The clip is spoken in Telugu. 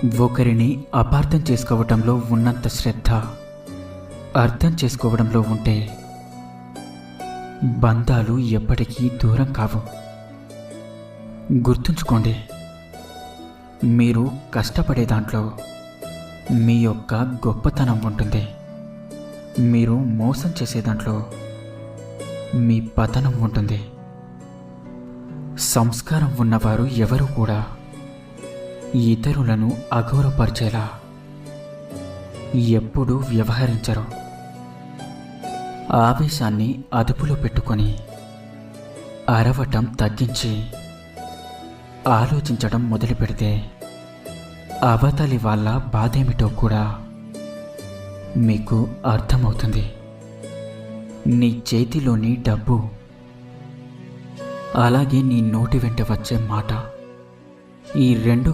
ఒకరిని అపార్థం చేసుకోవటంలో ఉన్నంత శ్రద్ధ అర్థం చేసుకోవడంలో ఉంటే బంధాలు ఎప్పటికీ దూరం కావు. గుర్తుంచుకోండి, మీరు కష్టపడే దాంట్లో మీ యొక్క గొప్పతనం ఉంటుంది. మీరు మోసం చేసే దాంట్లో మీ పతనం ఉంటుంది. సంస్కారం ఉన్నవారు ఎవరు కూడా ఇతరులను అగౌరవపరిచేలా ఎప్పుడూ వ్యవహరించరు. ఆవేశాన్ని అదుపులో పెట్టుకొని అరవటం తగ్గించి ఆలోచించడం మొదలు పెడితే అవతలి వాళ్ళ బాధేమిటో కూడా మీకు అర్థమవుతుంది. నీ చేతిలోని డబ్బు, అలాగే నీ నోటి వెంట వచ్చే మాట, ఈ రెండు